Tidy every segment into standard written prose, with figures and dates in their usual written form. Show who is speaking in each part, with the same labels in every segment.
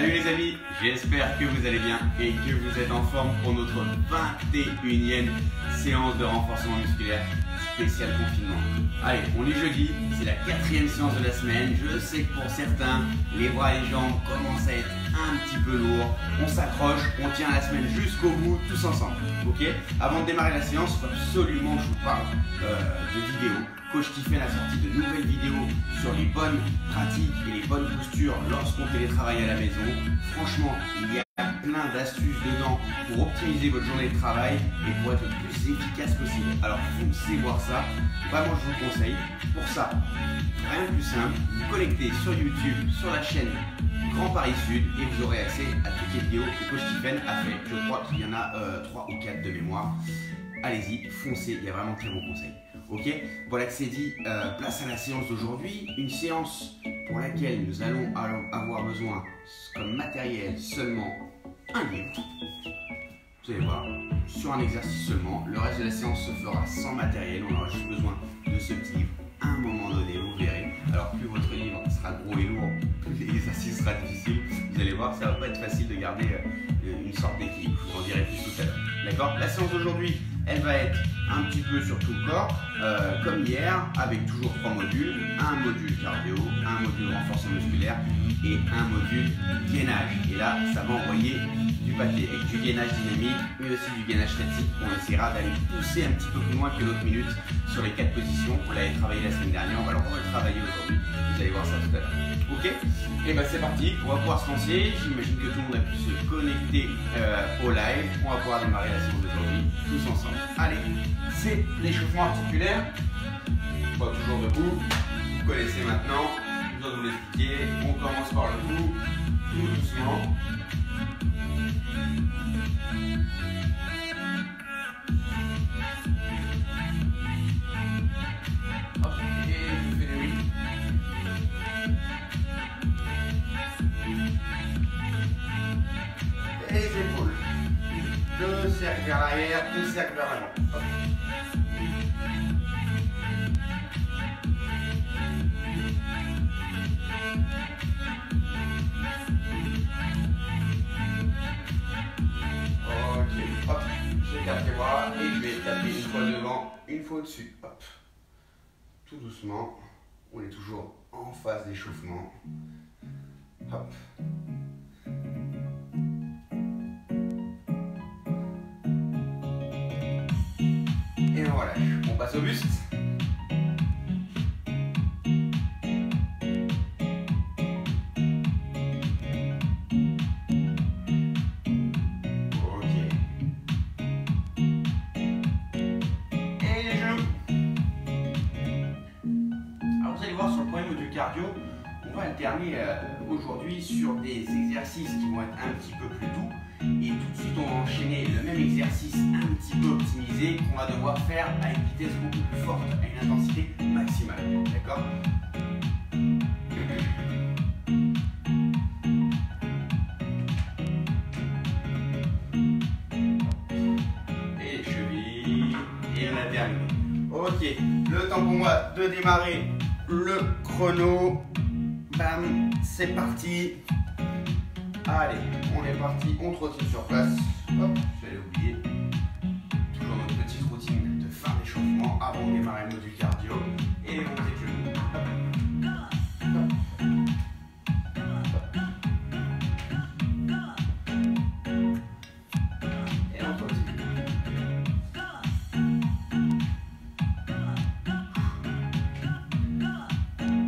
Speaker 1: Salut les amis, j'espère que vous allez bien et que vous êtes en forme pour notre 21e séance de renforcement musculaire spécial confinement. Allez, on est jeudi, c'est la 4e séance de la semaine. Je sais que pour certains, les bras et les jambes commencent à être un petit peu lourds. On s'accroche, on tient la semaine jusqu'au bout, tous ensemble. Ok? Avant de démarrer la séance, il faut absolument que je vous parle de vidéos. Coach Tiffen a sorti de nouvelles vidéos sur les bonnes pratiques et les bonnes postures lorsqu'on télétravaille à la maison. Franchement, il y a plein d'astuces dedans pour optimiser votre journée de travail et pour être le plus efficace possible. Alors foncez voir ça, vraiment je vous le conseille. Pour ça, rien de plus simple, vous connectez sur YouTube, sur la chaîne Grand Paris Sud et vous aurez accès à toutes les vidéos que Coach Tiffen a fait. Je crois qu'il y en a 3 ou 4 de mémoire. Allez-y, foncez, il y a vraiment très bons conseils. Ok, voilà que c'est dit, place à la séance d'aujourd'hui, une séance pour laquelle nous allons avoir besoin comme matériel seulement un livre. Vous allez voir, sur un exercice seulement, le reste de la séance se fera sans matériel, on aura juste besoin de ce petit livre à un moment donné, vous verrez. Alors plus votre livre sera gros et lourd, plus l'exercice sera difficile. Vous allez voir, ça va pas être facile de garder une sorte d'équilibre, je vous en dirai plus tout à l'heure. D'accord? La séance d'aujourd'hui, elle va être un petit peu sur tout le corps, comme hier, avec toujours 3 modules, un module cardio, un module renforcement musculaire et un module gainage. Et là, ça va envoyer du pâté avec du gainage dynamique, mais aussi du gainage statique. On essaiera d'aller pousser un petit peu plus loin que l'autre minute sur les 4 positions. On l'avait travaillé la semaine dernière, on va le retravailler aujourd'hui. Vous allez voir ça tout à l'heure. Ok? Et ben c'est parti, on va pouvoir se lancer. J'imagine que tout le monde a pu se connecter au live. On va pouvoir démarrer la séance d'aujourd'hui tous ensemble. Allez, c'est l'échauffement articulaire. Pas toujours debout. Vous connaissez maintenant. Je dois vous l'expliquer. On commence par le cou, tout doucement. Hop, et je fais le 8. Et les épaules. 2 cercles vers l'arrière, 2 cercles vers l'avant. Ok, hop, j'écarte les bras et je vais taper une fois devant, une fois au-dessus. Hop, tout doucement, on est toujours en phase d'échauffement. Hop. Et on relâche. On passe au buste. Ok. Et les genoux. Alors vous allez voir sur le premier module cardio, on va alterner aujourd'hui sur des exercices qui vont être un petit peu plus doux. Et tout de suite, on va enchaîner le même exercice un petit peu optimisé qu'on va devoir faire à une vitesse beaucoup plus forte, à une intensité maximale. D'accord? Et les chevilles. Et on a terminé. Ok, le temps pour moi de démarrer le chrono. Bam, c'est parti. Allez, on est parti, on trottine sur place. Hop, j'allais oublier. Toujours notre petite routine de fin d'échauffement avant de démarrer le module cardio. Et les montées de genoux. Hop, hop, hop. Et on trottine.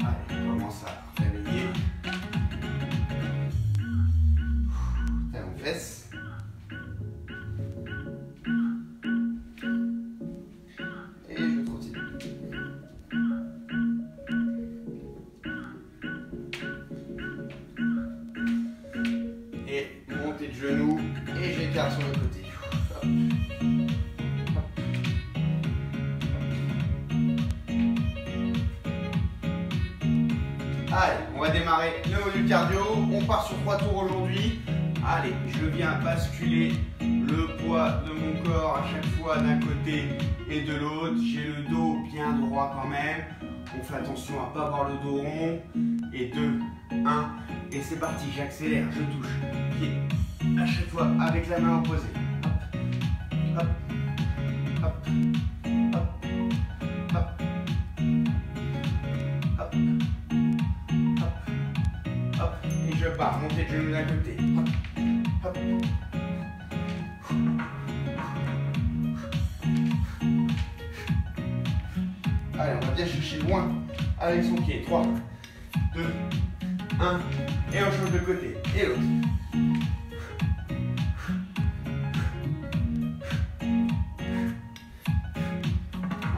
Speaker 1: Allez, on commence à réveiller. Fesses. Et je trottine. Et montée de genoux et j'écarte sur le côté. Hop. Hop. Allez, on va démarrer le module cardio. On part sur 3 tours aujourd'hui. Allez, je viens basculer le poids de mon corps à chaque fois d'un côté et de l'autre. J'ai le dos bien droit quand même. On fait attention à ne pas avoir le dos rond. Et 2, 1. Et c'est parti, j'accélère, je touche. Pied à chaque fois avec la main opposée. Hop, hop, hop, hop, hop, hop, hop. Et je pars, montée de genou d'un côté. Hop, hop. Allez, on va bien chercher loin avec son pied. 3, 2, 1. Et on change de côté. Et l'autre.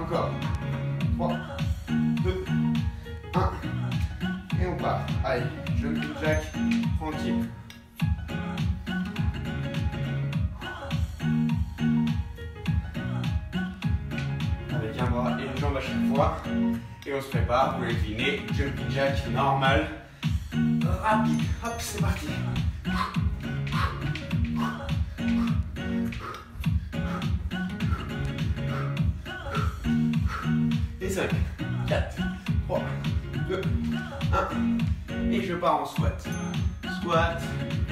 Speaker 1: Encore. 3, 2, 1. Et on part. Allez, jumping jack, tranquille. Avec un bras et une jambe à chaque fois. Et on se prépare pour l'incliner. Jumping jack normal. Rapide. Hop, c'est parti. Et 5, 4, 3, 2, 1. Et je pars en squat. Squat.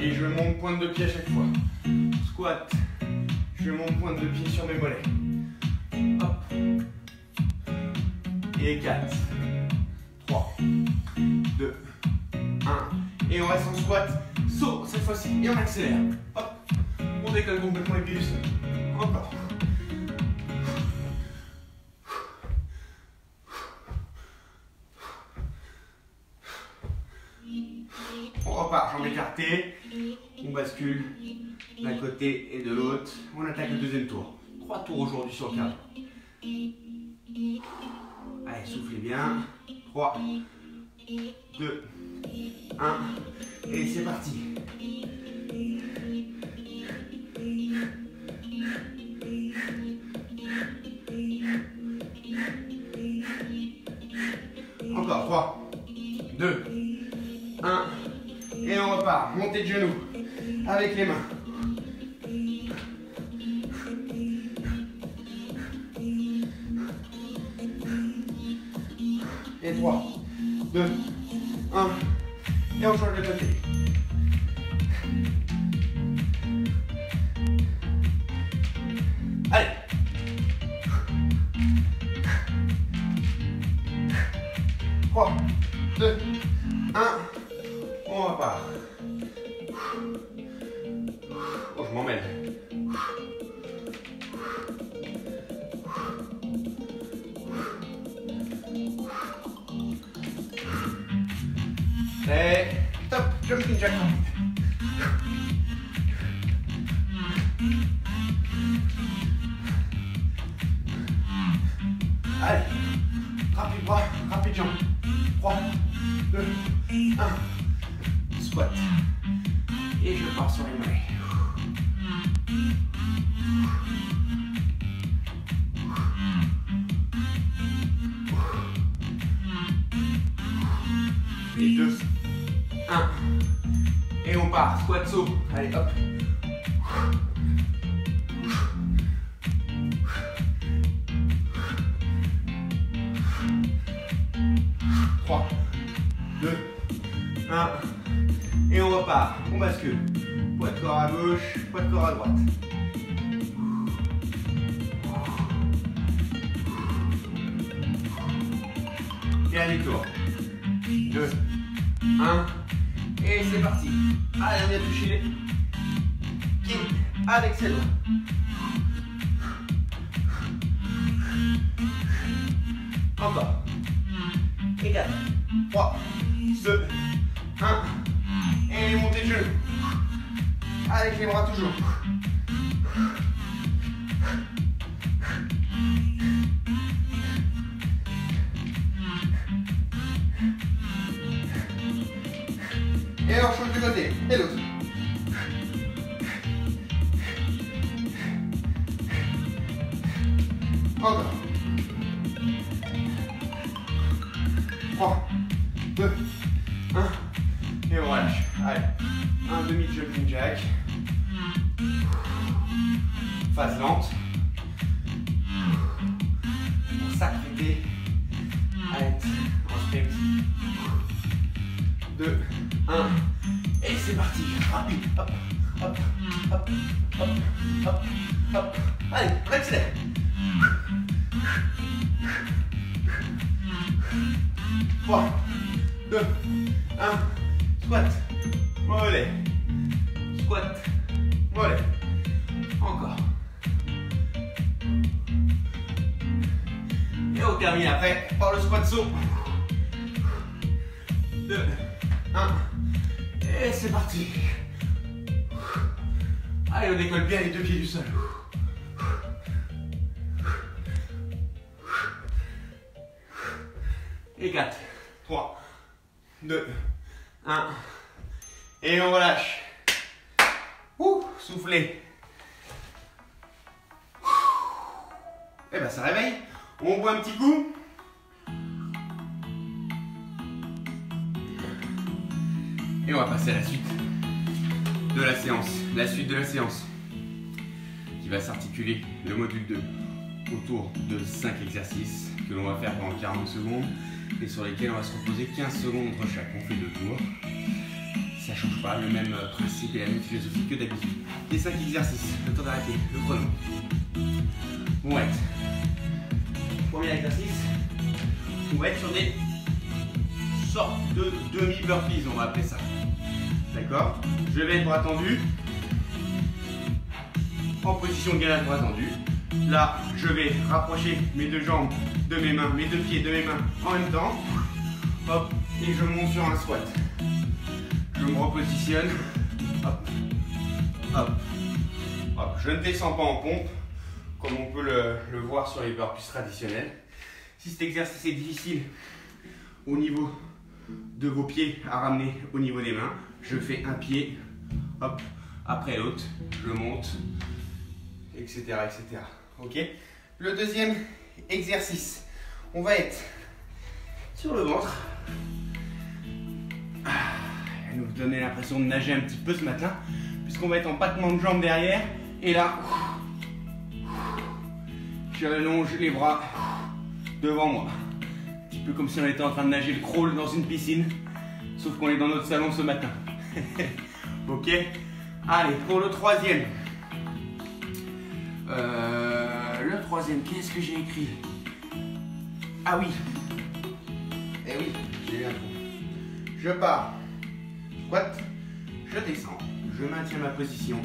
Speaker 1: Et je monte pointe de pied à chaque fois. Squat. Je monte pointe de pied sur mes mollets. Hop. Et 4, 3, 2, 1. Et on reste en squat. Saut cette fois-ci. Et on accélère. Hop. On décolle complètement les pieds du sol. Encore. On repart, jambes écartées. On bascule d'un côté et de l'autre. On attaque le deuxième tour. 3 tours aujourd'hui sur le cardio. Allez, soufflez bien. 3, 2, 1. Et c'est parti. Encore. 3, 2, 1. Et on repart. Montée de genoux avec les mains. Et 3, 2, 1. Et on change de côté. Allez. 3, 2, 1. On repart. Oh, je m'en mêle. Et top, jumping jack. Allez, rapide bras, rapide jambes. 3, 2, 1. Squat. Et je pars sur les mollets. Et 2, 1. Et on part, squat saut. Allez, hop. 3, 2, 1. Et on repart. On bascule. Poids de corps à gauche, poids de corps à droite. Et allez, tour. 2, 1. Et c'est parti. Allez, on vient toucher les pieds avec ses doigts. Encore. Et 4, 3, 2, 1. Et montez de genoux. Avec les bras toujours. Et on change de côté. Et l'autre. Encore. 3, 2, 1. Et on relâche. Allez. Un demi jumping jack. Phase lente. On s'accréter. Arrête. En sprint. 2, 1. Et c'est parti. Rapide. Hop, hop, hop, hop, hop, hop. Allez, on accélère. 3, 2, 1. Squat. Mollet. Squat. Mollet. Encore. Et on termine après par le squat saut. 2, 1. Et c'est parti. Allez, on décolle bien les deux pieds du sol. Et 4, 3, 2, 1. Et on relâche. Soufflez. Et ben ça réveille. On boit un petit coup. Et on va passer à la suite de la séance. La suite de la séance qui va s'articuler, le module 2, autour de 5 exercices que l'on va faire pendant 40 secondes et sur lesquels on va se reposer 15 secondes entre chaque. On fait 2 tours. Ça ne change pas, le même principe et la même philosophie que d'habitude. Les 5 exercices, le temps d'arrêter, le chrono. On va être. Premier exercice, on va être sur des sortes de demi-burpees, on va appeler ça. D'accord? Je vais être bras tendu, en position de gainage bras tendu. Là, je vais rapprocher mes deux jambes de mes mains, mes deux pieds de mes mains en même temps. Hop, et je monte sur un squat. Je me repositionne. Hop, hop, hop. Je ne descends pas en pompe, comme on peut le voir sur les burpees traditionnels. Si cet exercice est difficile au niveau de vos pieds à ramener au niveau des mains, je fais un pied, hop, après l'autre, je monte, etc., etc. Ok. Le deuxième exercice, on va être sur le ventre. Elle nous donnait l'impression de nager un petit peu ce matin, puisqu'on va être en battement de jambes derrière. Et là, j'allonge les bras devant moi. Un petit peu comme si on était en train de nager le crawl dans une piscine, sauf qu'on est dans notre salon ce matin. Ok. Allez, pour le troisième. Le troisième, qu'est-ce que j'ai écrit? Ah oui. Eh oui, j'ai eu un trou. Je pars. Squat. Je descends. Je maintiens ma position.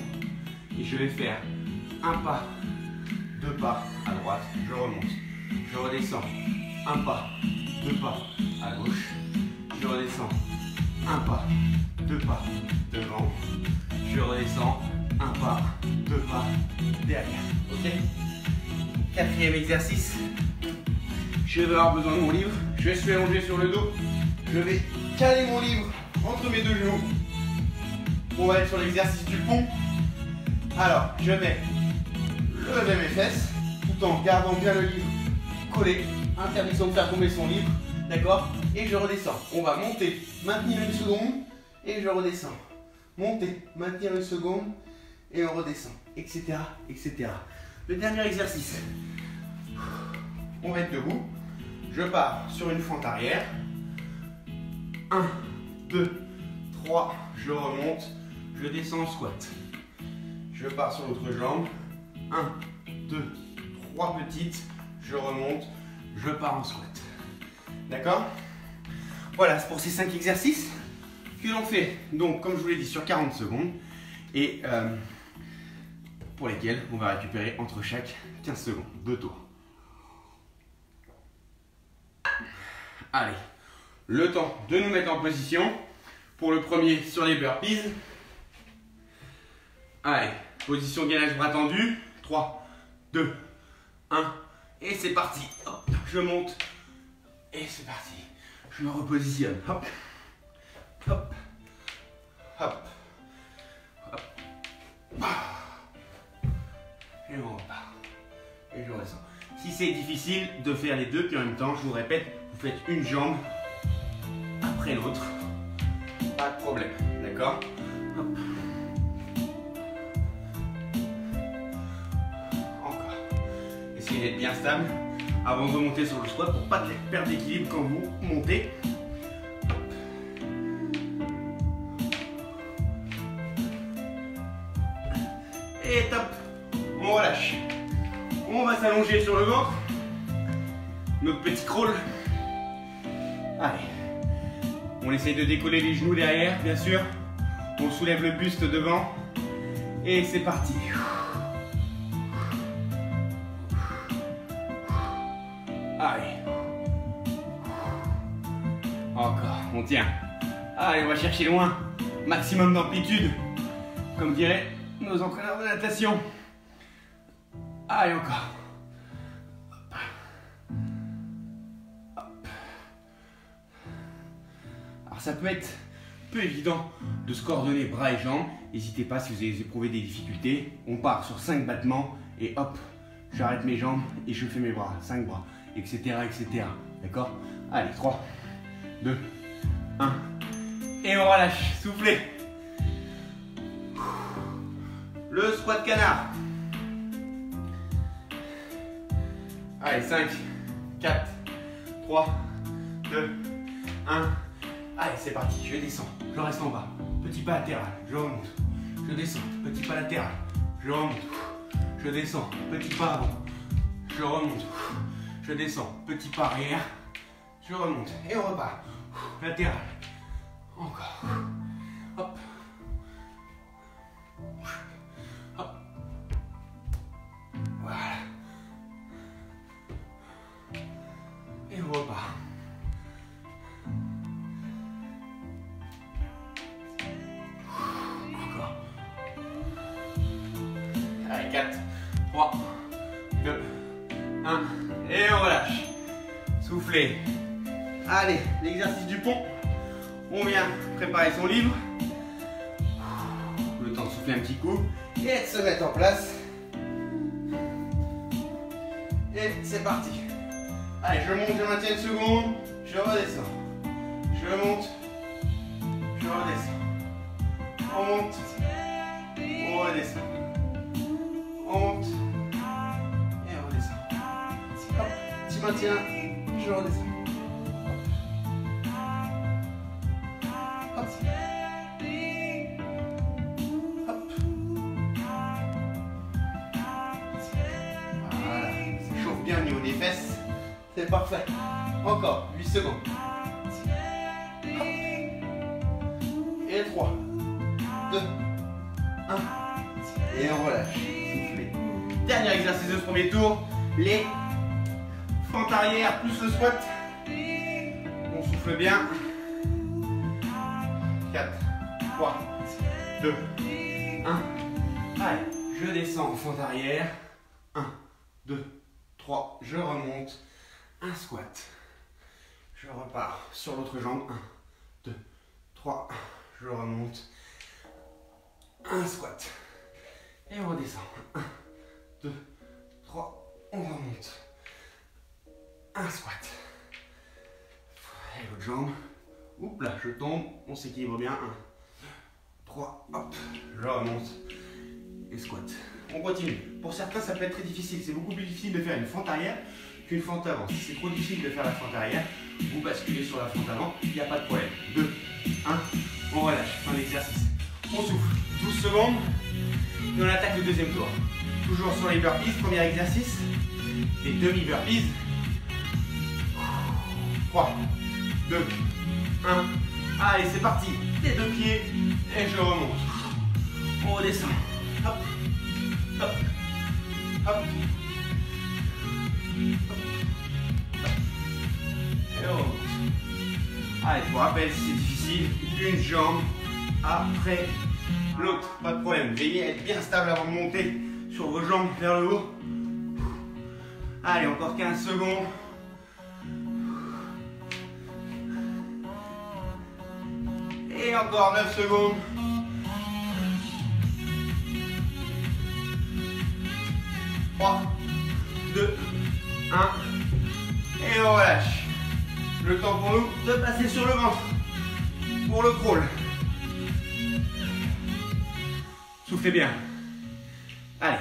Speaker 1: Et je vais faire un pas, 2 pas à droite. Je remonte. Je redescends. Un pas, 2 pas à gauche. Je redescends. Un pas, 2 pas devant. Je redescends. Un pas, 2 pas derrière. Ok. Quatrième exercice. Je vais avoir besoin de mon livre. Je vais se faire allonger sur le dos. Je vais caler mon livre entre mes deux genoux. On va être sur l'exercice du pont. Alors, je vais lever mes fesses tout en gardant bien le livre collé. Interdiction de faire tomber son livre. D'accord? Et je redescends. On va monter, maintenir une seconde et je redescends. Monter, maintenir une seconde et on redescend. Etc. etc. Le dernier exercice. On va être debout. Je pars sur une fente arrière. 1, 2, 3. Je remonte. Je descends en squat. Je pars sur l'autre jambe. 1, 2, 3 petites. Je remonte. Je pars en squat. D'accord? Voilà, c'est pour ces 5 exercices que l'on fait, donc comme je vous l'ai dit, sur 40 secondes. Et pour lesquels on va récupérer entre chaque 15 secondes. 2 tours. Allez, le temps de nous mettre en position. Pour le premier sur les burpees. Allez, position gainage bras tendu. 3, 2, 1. Et c'est parti. Hop, je monte. Et c'est parti. Je me repositionne. Hop, hop, hop, hop. Et on repart. Et je redescends. Si c'est difficile de faire les deux, puis en même temps, je vous répète, vous faites une jambe après l'autre. Pas de problème, d'accord? Encore. Essayez d'être bien stable. avant de remonter sur le squat pour pas perdre d'équilibre quand vous montez. Et top, on relâche. On va s'allonger sur le ventre. Notre petit crawl. Allez. On essaye de décoller les genoux derrière, bien sûr. On soulève le buste devant. Et c'est parti. Allez. Encore, on tient. Allez, on va chercher loin. Maximum d'amplitude. Comme diraient nos entraîneurs de natation. Allez, encore. Alors ça peut être peu évident de se coordonner bras et jambes. N'hésitez pas si vous avez éprouvé des difficultés. On part sur 5 battements et hop, j'arrête mes jambes et je fais mes bras. 5 bras, etc. etc. D'accord? Allez, 3, 2, 1. Et on relâche. Soufflez. Le squat canard. Allez, 5, 4, 3, 2, 1. Allez, c'est parti, je descends, je reste en bas. Petit pas latéral, je remonte. Je descends, petit pas latéral, je remonte. Je descends, petit pas avant. Je remonte. Je descends, petit pas arrière. Je remonte et on repart. Latéral. Encore. Hop. Hop. Voilà. Et on repart. Encore. Allez, 4, 3, 2, 1. Et on relâche. Soufflez. Allez, l'exercice du pont. On vient préparer son livre. Le temps de souffler un petit coup et de se mettre en place. Et c'est parti. Allez, je monte, je maintiens une seconde. Je redescends. Je monte. Je redescends. On monte. On redescend. On monte. Et on redescend. Hop, petit maintien. Je redescends. Hop. Hop. Voilà. Ça chauffe bien au niveau des fesses. C'est parfait. Encore 8 secondes. Hop. Et 3, 2, 1. Et on relâche. Soufflez. Dernier exercice de ce premier tour. Les fentes arrière plus le squat. On souffle bien. 4, 3, 2, 1. Allez, je descends en fente arrière. 1, 2, 3. Je remonte. Un squat. Je repars sur l'autre jambe. 1, 2, 3. Je remonte. Un squat. Et on redescend. 1, 2, 3. On remonte. Un squat. Et l'autre jambe. Oups là, je tombe. On s'équilibre bien. 1, 3. Hop. Je remonte. Et squat. On continue. Pour certains, ça peut être très difficile. C'est beaucoup plus difficile de faire une fente arrière qu'une fente avant. Si c'est trop difficile de faire la fente arrière, vous basculez sur la fente avant. Il n'y a pas de problème. 2, 1. On relâche. Fin d'exercice. On souffle. 12 secondes. Et on attaque le deuxième tour. Toujours sur les burpees. Premier exercice. Des demi-burpees. 3, 2, 1. Allez, c'est parti. Les deux pieds. Et je remonte. On redescend. Hop. Hop. Hop. Hop. Et on remonte. Allez, je vous rappelle, si c'est difficile, une jambe après l'autre. Pas de problème. Veillez à être bien stable avant de monter sur vos jambes vers le haut. Allez, encore 15 secondes. Et encore 9 secondes. 3, 2, 1. Et on relâche. Le temps pour nous de passer sur le ventre. Pour le crawl. Soufflez bien. Allez.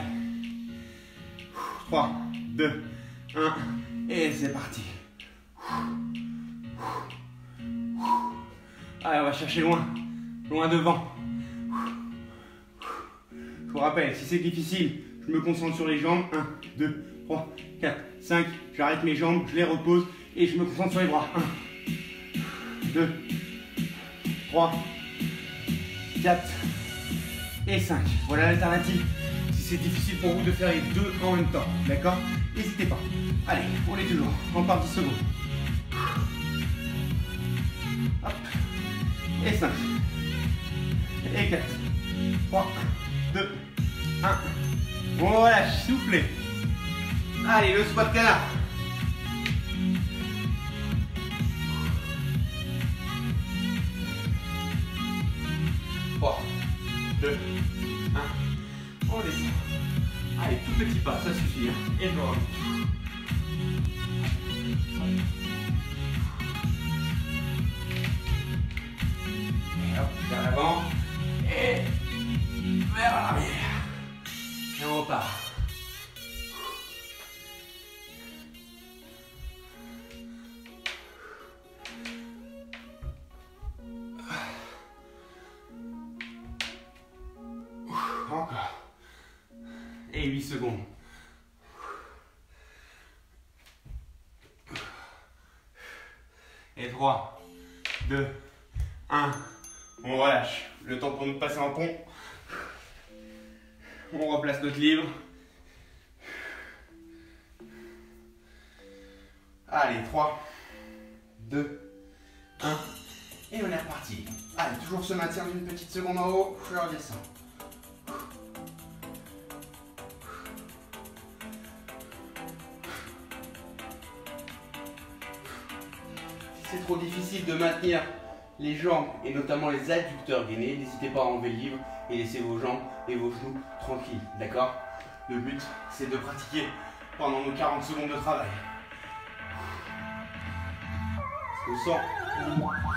Speaker 1: 3, 2, 1. Et c'est parti. Allez, on va chercher loin. Loin devant. Je vous rappelle, si c'est difficile, je me concentre sur les jambes. 1, 2, 3, 4, 5. J'arrête mes jambes, je les repose et je me concentre sur les bras. 1, 2, 3, 4 et 5. Voilà l'alternative. Si c'est difficile pour vous de faire les deux en même temps, d'accord? N'hésitez pas. Allez, on est toujours. On part 10 secondes. Hop. Et 5. Et 4. 3, 2, 1. On relâche, soufflez. Allez, le squat canard. 3, 2, 1. On descend. Allez, tout petit pas, ça suffit. Et je remonte. Et hop, vers l'avant. Et vers l'arrière. Et on repart. Encore. Et 8 secondes. Et 3, 2, 1. On relâche. Le temps pour nous passer en pont. On replace notre livre. Allez, 3, 2, 1. Et on est reparti. Allez, toujours se maintenir une petite seconde en haut. Je redescends. C'est trop difficile de maintenir les jambes et notamment les adducteurs gainés, n'hésitez pas à enlever le livre et laisser vos jambes et vos genoux tranquilles, d'accord? Le but, c'est de pratiquer pendant nos 40 secondes de travail. Parce que sans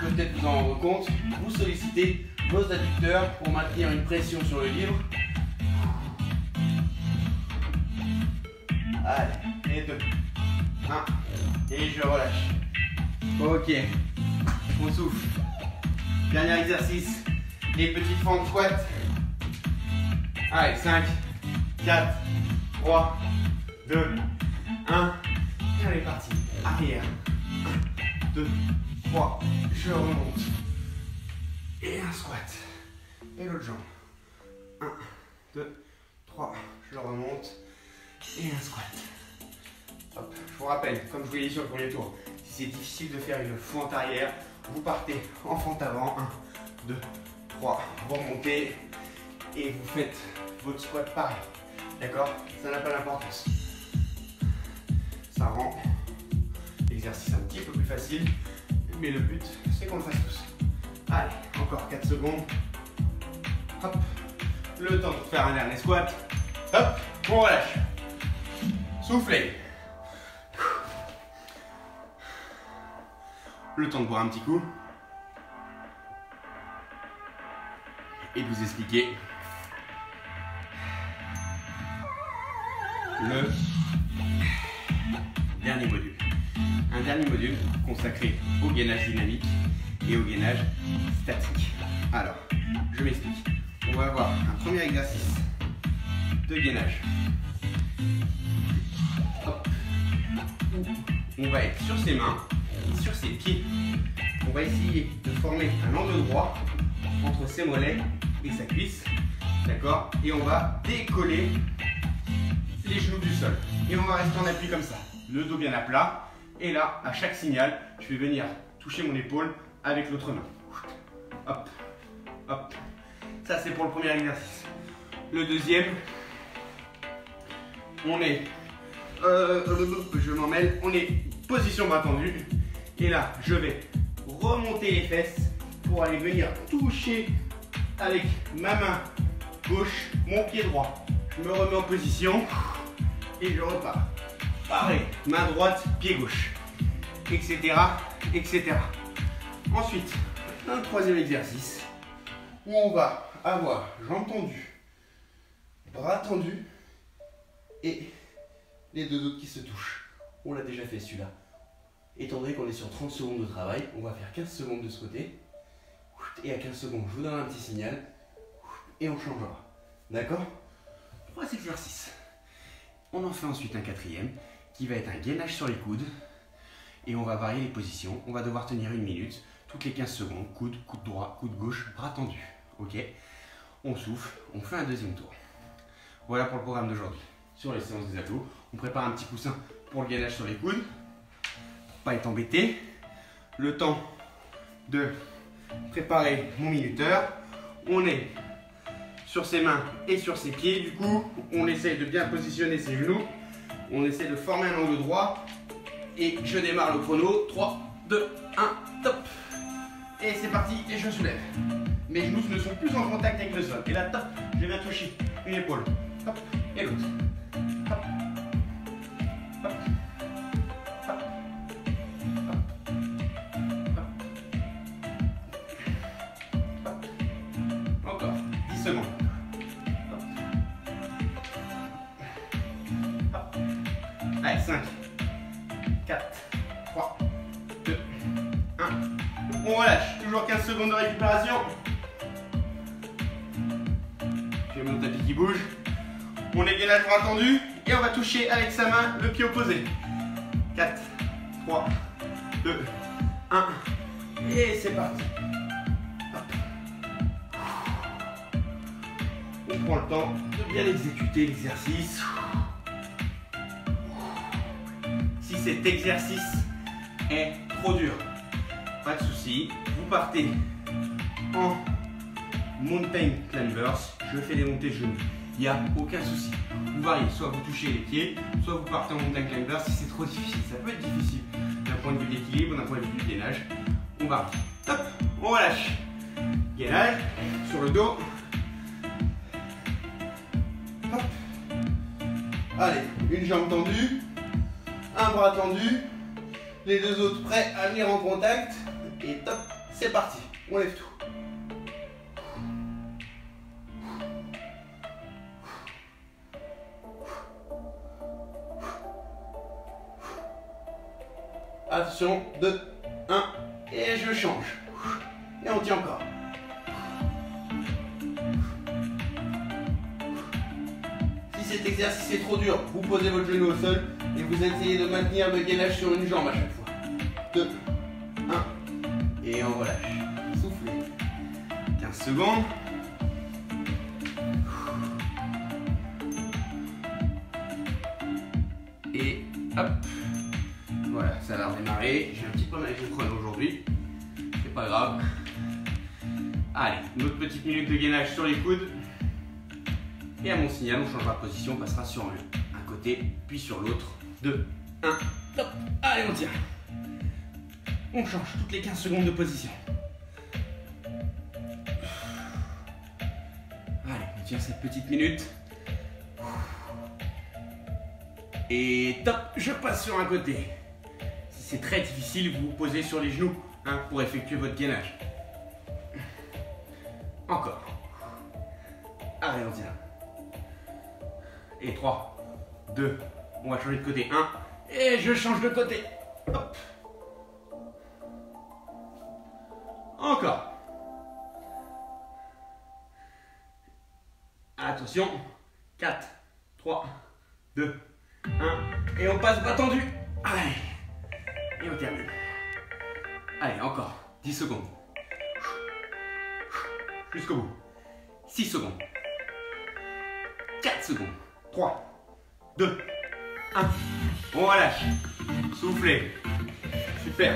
Speaker 1: peut-être vous en rendre compte, vous sollicitez vos adducteurs pour maintenir une pression sur le livre. Allez, et 2, 1, et je relâche. Ok, on souffle. Dernier exercice, les petites fentes squat. Allez, 5, 4, 3, 2, 1. Et on est parti. Arrière. 1, 2, 3. Je remonte. Et un squat. Et l'autre jambe. 1, 2, 3. Je remonte. Et un squat. Hop. Je vous rappelle, comme je vous l'ai dit sur le premier tour, si c'est difficile de faire une fente arrière, vous partez en fente avant. 1, 2, 3. Remontez. Et vous faites votre squat pareil. D'accord? Ça n'a pas d'importance. Ça rend l'exercice un petit peu plus facile. Mais le but, c'est qu'on le fasse tous. Allez, encore 4 secondes. Hop. Le temps de faire un dernier squat. Hop. On relâche. Soufflez. Le temps de boire un petit coup. Et de vous expliquer le dernier module. Un dernier module consacré au gainage dynamique et au gainage statique. Alors, je m'explique. On va avoir un premier exercice de gainage. Hop. On va être sur ses mains et sur ses pieds. On va essayer de former un angle droit entre ses mollets et sa cuisse. D'accord? Et on va décoller les genoux du sol. Et on va rester en appui comme ça. Le dos bien à plat. Et là, à chaque signal, je vais venir toucher mon épaule avec l'autre main. Hop, hop. Ça, c'est pour le premier exercice. Le deuxième, on est... je m'en mêle. On est position bras tendu. Et là, je vais remonter les fesses pour aller venir toucher avec ma main gauche mon pied droit. Je me remets en position et je repars. Pareil, main droite, pied gauche, etc., etc. Ensuite, un troisième exercice où on va avoir jambes tendues, bras tendus et les deux autres qui se touchent. On l'a déjà fait celui-là. Étant donné qu'on est sur 30 secondes de travail, on va faire 15 secondes de ce côté. Et à 15 secondes, je vous donne un petit signal. Et on changera. D'accord? 3 exercices. On en fait ensuite un quatrième qui va être un gainage sur les coudes. Et on va varier les positions. On va devoir tenir 1 minute. Toutes les 15 secondes, coude droit, coude gauche, bras tendu. Ok? On souffle, on fait un deuxième tour. Voilà pour le programme d'aujourd'hui. Sur les séances des abdos, on prépare un petit coussin pour le gainage sur les coudes. Pour pas être embêté. Le temps de préparer mon minuteur. On est sur ses mains et sur ses pieds. Du coup, on essaie de bien positionner ses genoux. On essaie de former un angle droit. Et je démarre le chrono. 3, 2, 1, top. Et c'est parti, et je soulève. Mes genoux ne sont plus en contact avec le sol. Et là, top, je viens toucher une épaule. Hop, et l'autre. Hop, hop, hop, hop, hop, hop. Encore, 10 secondes. Hop, hop. Allez, 5, 4, 3, 2, 1. On relâche, toujours 15 secondes de récupération. J'ai mon tapis qui bouge. On est gainage bras tendu et on va toucher avec sa main le pied opposé. 4, 3, 2, 1. Et c'est parti. Hop. On prend le temps de bien exécuter l'exercice. Si cet exercice est trop dur, pas de souci, vous partez en mountain climbers, je fais des montées de genoux, il n'y a aucun souci. Vous variez, soit vous touchez les pieds, soit vous partez en mountain climbers si c'est trop difficile. Ça peut être difficile d'un point de vue de l'équilibre, d'un point de vue du gainage. On varie. Hop, on relâche. Gainage sur le dos. Hop. Allez, une jambe tendue, un bras tendu, les deux autres prêts à venir en contact. Et top, c'est parti, on lève tout. Attention, 2, 1, et je change. Et on tient encore. Si cet exercice est trop dur, vous posez votre genou au sol et vous essayez de maintenir le gainage sur une jambe à chaque fois. 2, 1, et on relâche. Soufflez. 15 secondes. Et hop. Voilà, ça va redémarrer. J'ai un petit problème avec le chrono aujourd'hui. C'est pas grave. Allez, une autre petite minute de gainage sur les coudes. Et à mon signal, on changera de position. On passera sur un côté, puis sur l'autre. 2, 1, top. Allez, on tient. On change toutes les 15 secondes de position. Allez, on tient cette petite minute. Et top, je passe sur un côté. Si c'est très difficile, vous vous posez sur les genoux pour effectuer votre gainage. Encore. Allez, on tient. Et 3, 2, on va changer de côté. 1, et je change de côté. Hop. Encore. Attention. 4, 3, 2, 1. Et on passe bras tendu. Allez. Et on termine. Allez, encore. 10 secondes. Jusqu'au bout. 6 secondes. 4 secondes. 3, 2, 1. On relâche. Soufflez. Super.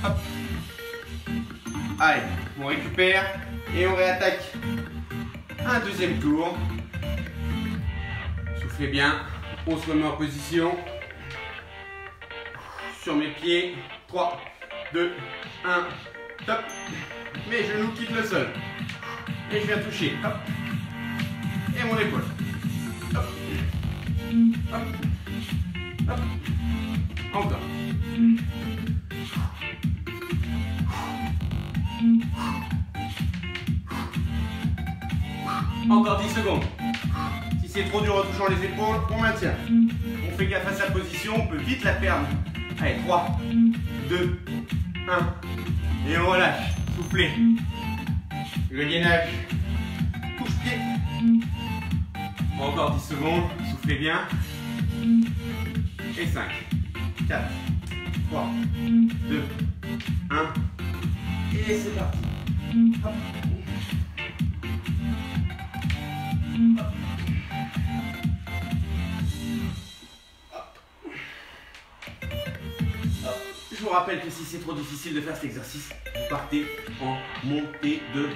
Speaker 1: Hop. Allez, on récupère et on réattaque un deuxième tour. Soufflez bien. On se remet en position. Sur mes pieds. 3, 2, 1. Top. Mes genoux quittent le sol. Et je viens toucher. Hop. Et mon épaule. Hop. Hop. Hop. Encore. Encore 10 secondes. Si c'est trop dur en touchant les épaules, on maintient. On fait gaffe à sa position, on peut vite la perdre. Allez, 3, 2, 1. Et on relâche. Soufflez. Le gainage. Couche-pied. Encore 10 secondes. Soufflez bien. Et 5, 4, 3, 2, 1. Et c'est parti. Hop. Je vous rappelle que si c'est trop difficile de faire cet exercice, vous partez en montée de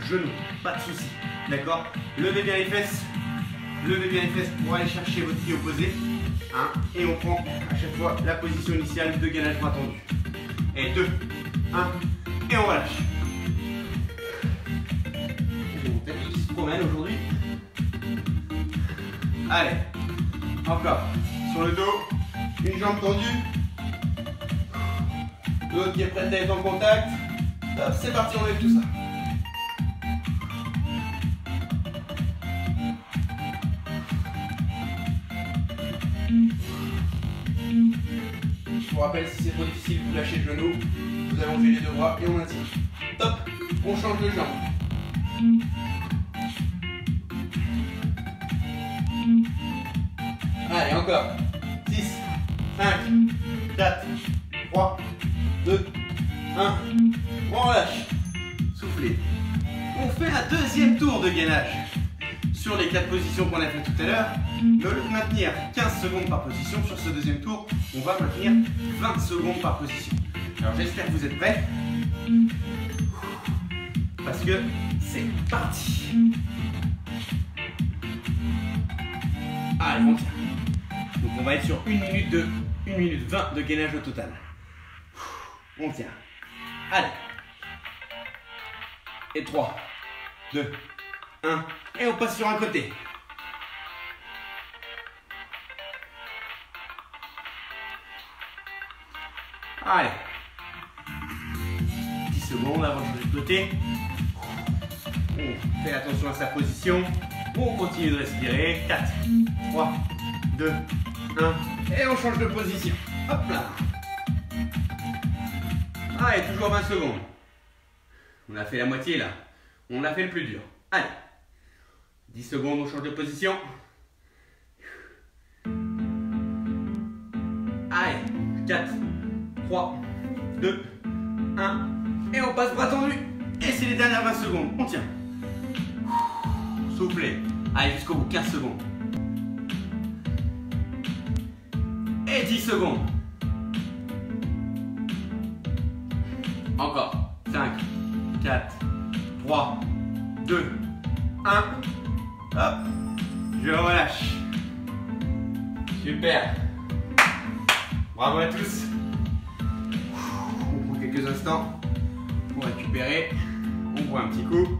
Speaker 1: genoux. Pas de souci. D'accord? Levez bien les fesses. Levez bien les fesses pour aller chercher votre pied opposé. Et on prend à chaque fois la position initiale de gainage bras tendu. Et 2, 1. Et on relâche. J'ai mon tapis qui se promène aujourd'hui. Allez. Encore. Sur le dos. Une jambe tendue. L'autre qui est prête à être en contact. Hop, c'est parti, on lève tout ça. Je vous rappelle, si c'est trop difficile, vous lâchez le genou, vous allongez les deux bras et on maintient. Top, on change de jambe. Allez, encore. 6, 5, 4, 3, 2, 1. On relâche. Soufflez. On fait un deuxième tour de gainage. Sur les 4 positions qu'on a fait tout à l'heure, au lieu de maintenir 15 secondes par position, sur ce deuxième tour, on va maintenir 20 secondes par position. Alors j'espère que vous êtes prêts. Parce que c'est parti. Allez, on tient. Donc on va être sur 1 minute 20 de gainage au total. On tient. Allez. Et 3, 2, 1. Et on passe sur un côté. Allez. 10 secondes avant de changer de côté. On fait attention à sa position. On continue de respirer. 4, 3, 2, 1. Et on change de position. Hop là. Allez, toujours 20 secondes. On a fait la moitié là. On a fait le plus dur. Allez. 10 secondes, on change de position. Allez. 4, 3, 2, 1. Et on passe bras tendu. Et c'est les dernières 20 secondes. On tient. Soufflez. Allez, jusqu'au bout. 15 secondes. Et 10 secondes. Encore. 5, 4, 3, 2, 1. Hop. Je relâche. Super. Bravo à tous. On prend quelques instants pour récupérer. On prend un petit coup.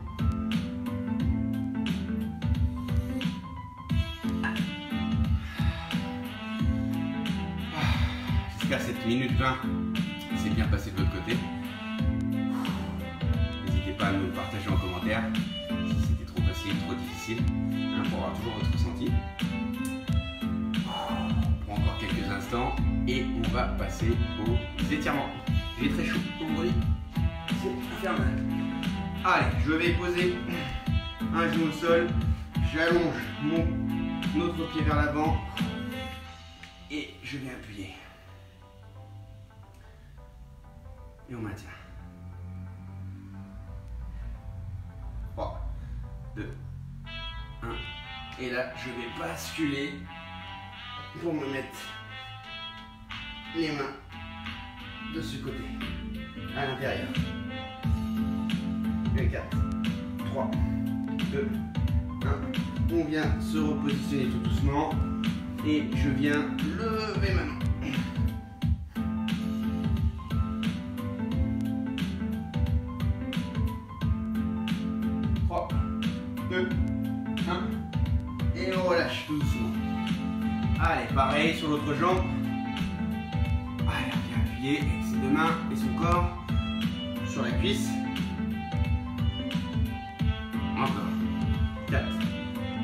Speaker 1: J'espère que cette minute 20 s'est bien passée de votre côté. N'hésitez pas à me partager en commentaire si c'était trop facile, trop difficile, pour avoir toujours votre ressenti. On prend encore quelques instants et on va passer aux étirements. J'ai très chaud, vous voyez, c'est infernal. Allez, je vais poser un genou au sol, j'allonge mon autre pied vers l'avant et je viens appuyer. Et on maintient. 3, 2, 1. Et là, je vais basculer pour me mettre les mains de ce côté, à l'intérieur. Et 4, 3, 2, 1. On vient se repositionner tout doucement. Et je viens lever ma main. 3, 2, 1. Et on relâche tout doucement. Allez, pareil sur l'autre jambe. Allez, on vient appuyer avec ses deux mains et son corps sur la cuisse. Encore. 4,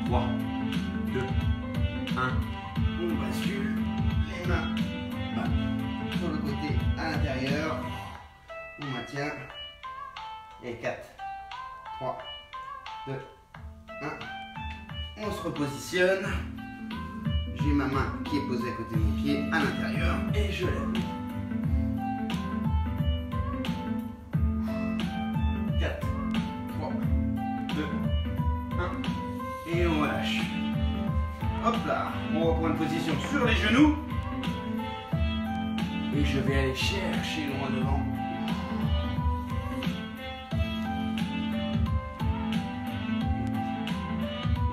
Speaker 1: 3, 2, 2, 1. On se repositionne. J'ai ma main qui est posée à côté de mon pied à l'intérieur et je lève. 4, 3, 2, 1. Et on relâche. Hop là, on reprend une position sur les genoux. Et je vais aller chercher loin devant.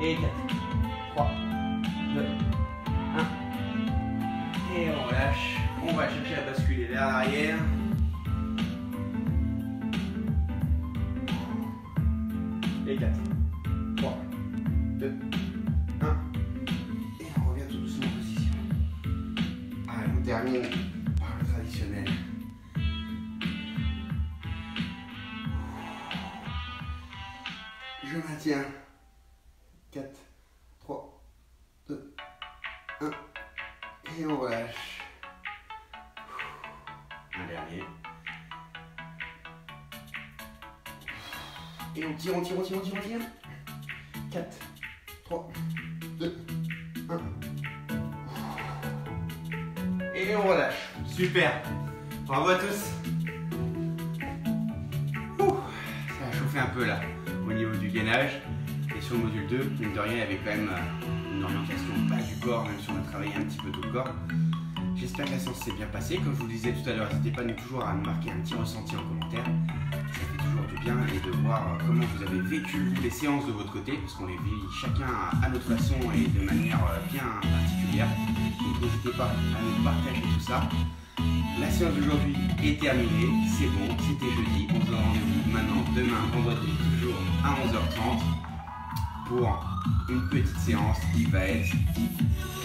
Speaker 1: Et 4, 3, 2, 1. Et on relâche. On va chercher à basculer vers l'arrière. Et 4, 3, 2, 1. Et on revient tout doucement en position. Allez, on termine par le traditionnel. Je maintiens. 4, 3, 2, 1. Et on relâche. Un dernier. Et on tire, on tire, on tire, on tire, on tire. 4, 3, 2, 1. Et on relâche. Super. Bravo à tous. Ça a chauffé un peu là, au niveau du gainage. Et sur le module 2, mine de rien, il y avait quand même une orientation bas du corps, même si on a travaillé un petit peu tout le corps. J'espère que la séance s'est bien passée. Comme je vous le disais tout à l'heure, n'hésitez pas toujours à me marquer un petit ressenti en commentaire. Ça fait toujours du bien et de voir comment vous avez vécu les séances de votre côté, parce qu'on les vit chacun à notre façon et de manière bien particulière. Donc n'hésitez pas à nous partager tout ça. La séance d'aujourd'hui est terminée, c'est bon, c'était jeudi. On se donne rendez-vous maintenant, demain, vendredi, toujours à 11h30. Pour une petite séance qui va être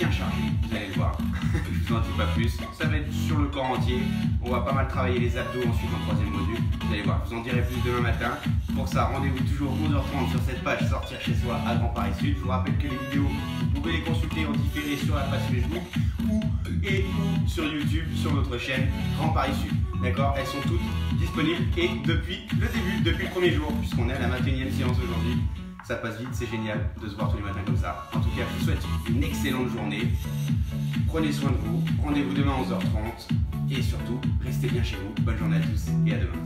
Speaker 1: bien chargée, vous allez le voir. Je vous en dis pas plus, ça va être sur le corps entier. On va pas mal travailler les abdos ensuite en troisième module. Vous allez voir, je vous en dirai plus demain matin. Pour ça, rendez-vous toujours 11h30 sur cette page Sortir chez soi à Grand Paris Sud. Je vous rappelle que les vidéos, vous pouvez les consulter en différé sur la page Facebook ou sur YouTube, sur notre chaîne Grand Paris Sud. D'accord, elles sont toutes disponibles et depuis le début, depuis le premier jour, puisqu'on est à la 21e séance aujourd'hui. Ça passe vite, c'est génial de se voir tous les matins comme ça. En tout cas, je vous souhaite une excellente journée. Prenez soin de vous. Rendez-vous demain à 11h30. Et surtout, restez bien chez vous. Bonne journée à tous et à demain.